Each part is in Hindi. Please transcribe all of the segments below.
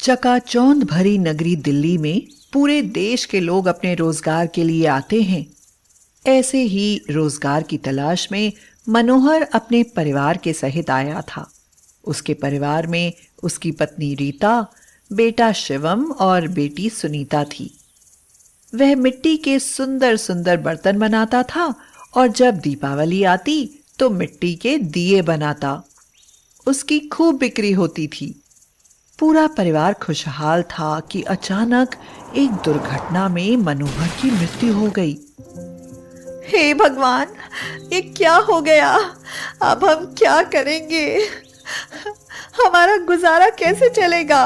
चकाचौंध भरी नगरी दिल्ली में पूरे देश के लोग अपने रोजगार के लिए आते हैं। ऐसे ही रोजगार की तलाश में मनोहर अपने परिवार के सहित आया था। उसके परिवार में उसकी पत्नी रीता, बेटा शिवम और बेटी सुनीता थी। वह मिट्टी के सुंदर सुंदर बर्तन बनाता था और जब दीपावली आती तो मिट्टी के दिए बनाता। उसकी खूब बिक्री होती थी। पूरा परिवार खुशहाल था कि अचानक एक दुर्घटना में मनोहर की मृत्यु हो गई। हे भगवान, ये क्या हो गया? अब हम क्या करेंगे? हमारा गुजारा कैसे चलेगा?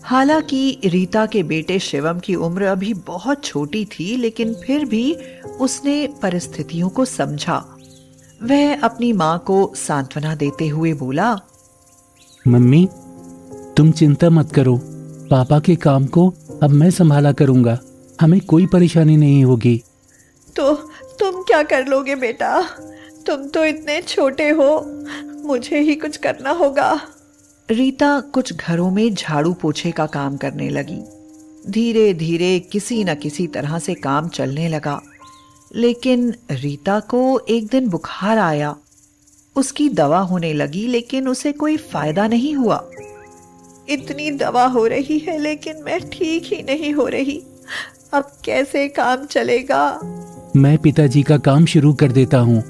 हालांकि रीता के बेटे शिवम की उम्र अभी बहुत छोटी थी, लेकिन फिर भी उसने परिस्थितियों को समझा। वह अपनी मां को सांत्वना देते हुए बोला, मम्मी, तुम चिंता मत करो। पापा के काम को अब मैं संभाला करूंगा। हमें कोई परेशानी नहीं होगी। तो तुम क्या कर लोगे बेटा? तुम तो इतने छोटे हो, मुझे ही कुछ करना होगा। रीता कुछ घरों में झाड़ू पोछे का काम करने लगी। धीरे धीरे किसी न किसी तरह से काम चलने लगा, लेकिन रीता को एक दिन बुखार आया। उसकी दवा होने लगी, लेकिन उसे कोई फायदा नहीं हुआ। इतनी दवा हो रही है लेकिन मैं ठीक ही नहीं हो रही। अब कैसे काम चलेगा? मैं पिताजी का काम शुरू कर देता हूँ।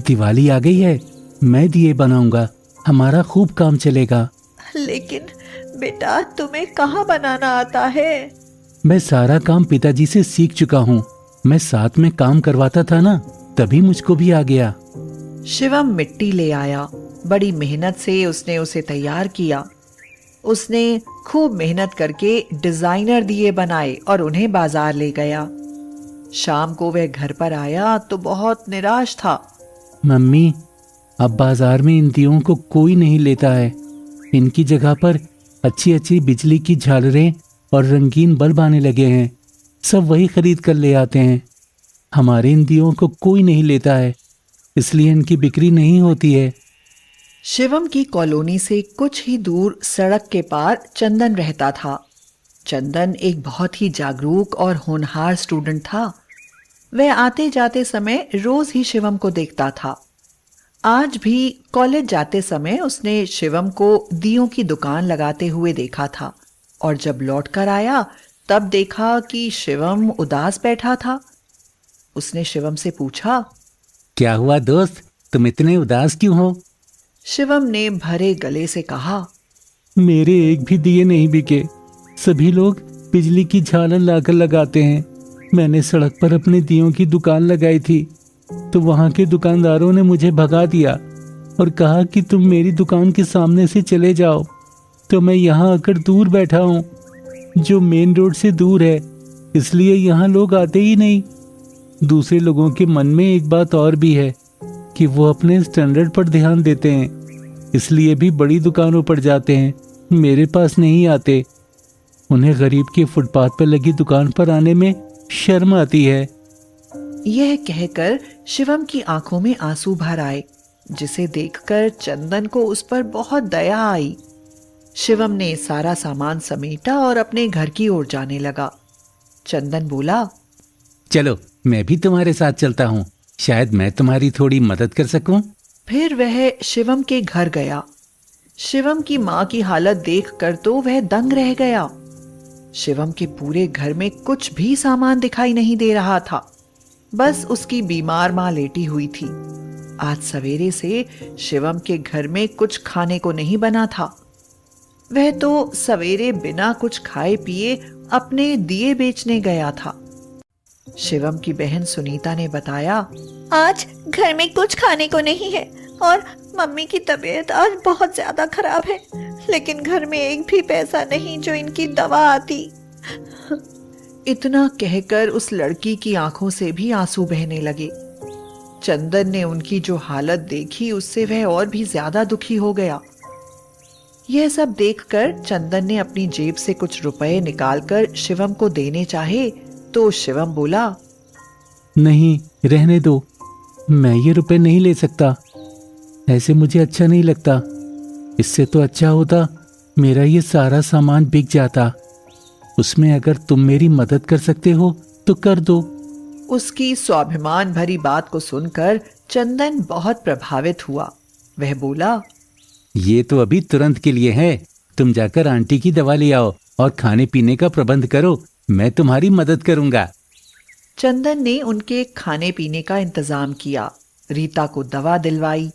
दिवाली आ गई है, मैं दिए बनाऊंगा। हमारा खूब काम चलेगा। लेकिन बेटा, तुम्हें कहाँ बनाना आता है? मैं सारा काम पिताजी से सीख चुका हूँ। मैं साथ में काम करवाता था ना, तभी मुझको भी आ गया। शिवम मिट्टी ले आया। बड़ी मेहनत से उसने उसे तैयार किया। उसने खूब मेहनत करके डिजाइनर दिए बनाए और उन्हें बाजार ले गया। शाम को वह घर पर आया तो बहुत निराश था। मम्मी, अब बाजार में इन दियों को कोई नहीं लेता है। इनकी जगह पर अच्छी अच्छी बिजली की झालरें और रंगीन बल्ब आने लगे हैं। सब वही खरीद कर ले आते हैं। हमारे इन दियों को कोई नहीं लेता है, इसलिए इनकी बिक्री नहीं होती है। शिवम की कॉलोनी से कुछ ही दूर सड़क के पार चंदन रहता था। चंदन एक बहुत ही जागरूक और होनहार स्टूडेंट था। वह आते जाते समय रोज ही शिवम को देखता था। आज भी कॉलेज जाते समय उसने शिवम को दियों की दुकान लगाते हुए देखा था, और जब लौटकर आया तब देखा कि शिवम उदास बैठा था। उसने शिवम से पूछा, क्या हुआ दोस्त, तुम इतने उदास क्यों हो? शिवम ने भरे गले से कहा, मेरे एक भी दिए नहीं बिके। सभी लोग बिजली की झालर लाकर लगाते हैं। मैंने सड़क पर अपने दियों की दुकान लगाई थी, तो वहां के दुकानदारों ने मुझे भगा दिया और कहा कि तुम मेरी दुकान के सामने से चले जाओ। तो मैं यहाँ आकर दूर बैठा हूँ, जो मेन रोड से दूर है, इसलिए यहाँ लोग आते ही नहीं। दूसरे लोगों के मन में एक बात और भी है कि वो अपने स्टैंडर्ड पर ध्यान देते हैं, इसलिए भी बड़ी दुकानों पर जाते हैं, मेरे पास नहीं आते। उन्हें गरीब के फुटपाथ पर लगी दुकान पर आने में शर्म आती है। यह कहकर शिवम की आंखों में आंसू भर आए, जिसे देखकर चंदन को उस पर बहुत दया आई। शिवम ने सारा सामान समेटा और अपने घर की ओर जाने लगा। चंदन बोला, चलो मैं भी तुम्हारे साथ चलता हूँ, शायद मैं तुम्हारी थोड़ी मदद कर सकूं। फिर वह शिवम के घर गया। शिवम की मां की हालत देखकर तो वह दंग रह गया। शिवम के पूरे घर में कुछ भी सामान दिखाई नहीं दे रहा था, बस उसकी बीमार मां लेटी हुई थी। आज सवेरे से शिवम के घर में कुछ खाने को नहीं बना था। वह तो सवेरे बिना कुछ खाए पिए अपने दिए बेचने गया था। शिवम की बहन सुनीता ने बताया, आज घर में कुछ खाने को नहीं है और मम्मी की तबीयत आज बहुत ज्यादा खराब है, लेकिन घर में एक भी पैसा नहीं जो इनकी दवा आती। इतना कहकर उस लड़की की आंखों से भी आंसू बहने लगे। चंदन ने उनकी जो हालत देखी, उससे वह और भी ज्यादा दुखी हो गया। यह सब देखकर चंदन ने अपनी जेब से कुछ रुपए निकालकर शिवम को देने चाहे तो शिवम बोला, नहीं, रहने दो, मैं ये रुपए नहीं ले सकता। ऐसे मुझे अच्छा नहीं लगता। इससे तो अच्छा होता मेरा ये सारा सामान बिक जाता। उसमें अगर तुम मेरी मदद कर सकते हो तो कर दो। उसकी स्वाभिमान भरी बात को सुनकर चंदन बहुत प्रभावित हुआ। वह बोला, ये तो अभी तुरंत के लिए है। तुम जाकर आंटी की दवा ले आओ और खाने पीने का प्रबंध करो, मैं तुम्हारी मदद करूंगा। चंदन ने उनके खाने पीने का इंतजाम किया, रीता को दवा दिलवाई।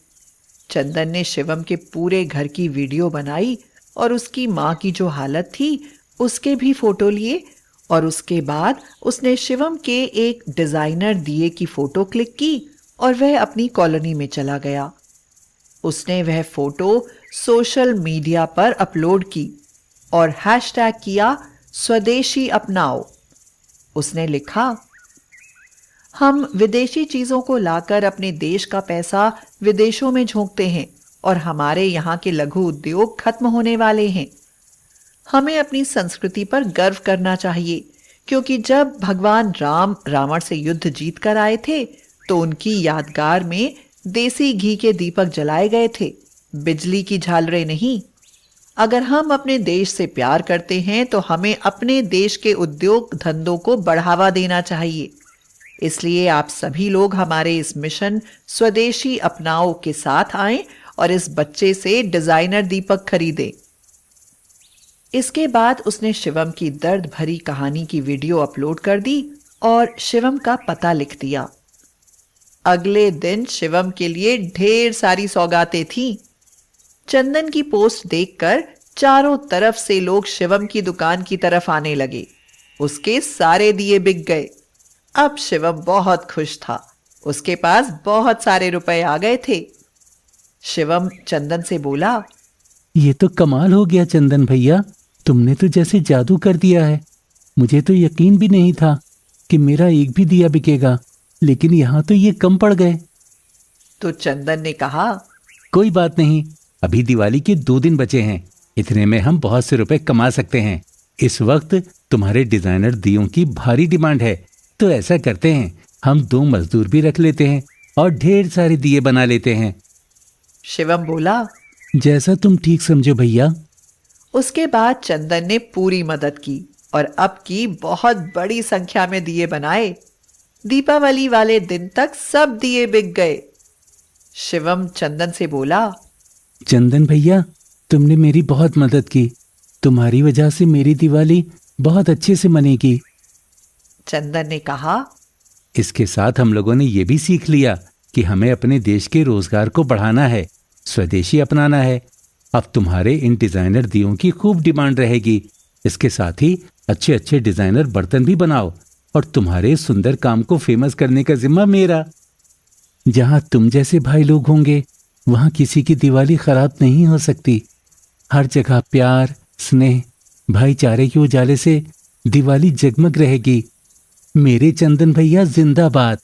चंदन ने शिवम के पूरे घर की वीडियो बनाई और उसकी माँ की जो हालत थी उसके भी फोटो लिए, और उसके बाद उसने शिवम के एक डिजाइनर दिए की फोटो क्लिक की और वह अपनी कॉलोनी में चला गया। उसने वह फोटो सोशल मीडिया पर अपलोड की और हैशटैग किया स्वदेशी अपनाओ। उसने लिखा, हम विदेशी चीजों को लाकर अपने देश का पैसा विदेशों में झोंकते हैं और हमारे यहाँ के लघु उद्योग खत्म होने वाले हैं। हमें अपनी संस्कृति पर गर्व करना चाहिए, क्योंकि जब भगवान राम रावण से युद्ध जीत कर आए थे तो उनकी यादगार में देसी घी के दीपक जलाए गए थे, बिजली की झालरें नहीं। अगर हम अपने देश से प्यार करते हैं तो हमें अपने देश के उद्योग धंधों को बढ़ावा देना चाहिए। इसलिए आप सभी लोग हमारे इस मिशन स्वदेशी अपनाओ के साथ आएं और इस बच्चे से डिजाइनर दीपक खरीदें। इसके बाद उसने शिवम की दर्द भरी कहानी की वीडियो अपलोड कर दी और शिवम का पता लिख दिया। अगले दिन शिवम के लिए ढेर सारी सौगातें थीं। चंदन की पोस्ट देखकर चारों तरफ से लोग शिवम की दुकान की तरफ आने लगे। उसके सारे दिए बिक गए। अब शिवम बहुत खुश था, उसके पास बहुत सारे रुपए आ गए थे। शिवम चंदन से बोला, ये तो कमाल हो गया चंदन भैया, तुमने तो जैसे जादू कर दिया है। मुझे तो यकीन भी नहीं था कि मेरा एक भी दिया बिकेगा, लेकिन यहाँ तो ये कम पड़ गए। तो चंदन ने कहा, कोई बात नहीं, अभी दिवाली के 2 दिन बचे हैं, इतने में हम बहुत से रुपए कमा सकते हैं। इस वक्त तुम्हारे डिजाइनर दियों की भारी डिमांड है, तो ऐसा करते हैं, हम 2 मजदूर भी रख लेते हैं और ढेर सारे दिए बना लेते हैं। शिवम बोला, जैसा तुम ठीक समझो भैया। उसके बाद चंदन ने पूरी मदद की और अब की बहुत बड़ी संख्या में दिए बनाए। दीपावली वाले दिन तक सब दिए बिक गए। शिवम चंदन से बोला, चंदन भैया, तुमने मेरी बहुत मदद की, तुम्हारी वजह से मेरी दिवाली बहुत अच्छे से मनेगी। चंदन ने कहा, इसके साथ हम लोगों ने ये भी सीख लिया कि हमें अपने देश के रोजगार को बढ़ाना है, स्वदेशी अपनाना है। अब तुम्हारे इन डिजाइनर दियों की खूब डिमांड रहेगी। इसके साथ ही अच्छे अच्छे डिजाइनर बर्तन भी बनाओ और तुम्हारे सुंदर काम को फेमस करने का जिम्मा मेरा। जहां तुम जैसे भाई लोग होंगे वहां किसी की दिवाली खराब नहीं हो सकती। हर जगह प्यार, स्नेह, भाईचारे के उजाले से दिवाली जगमग रहेगी। मेरे चंदन भैया जिंदाबाद।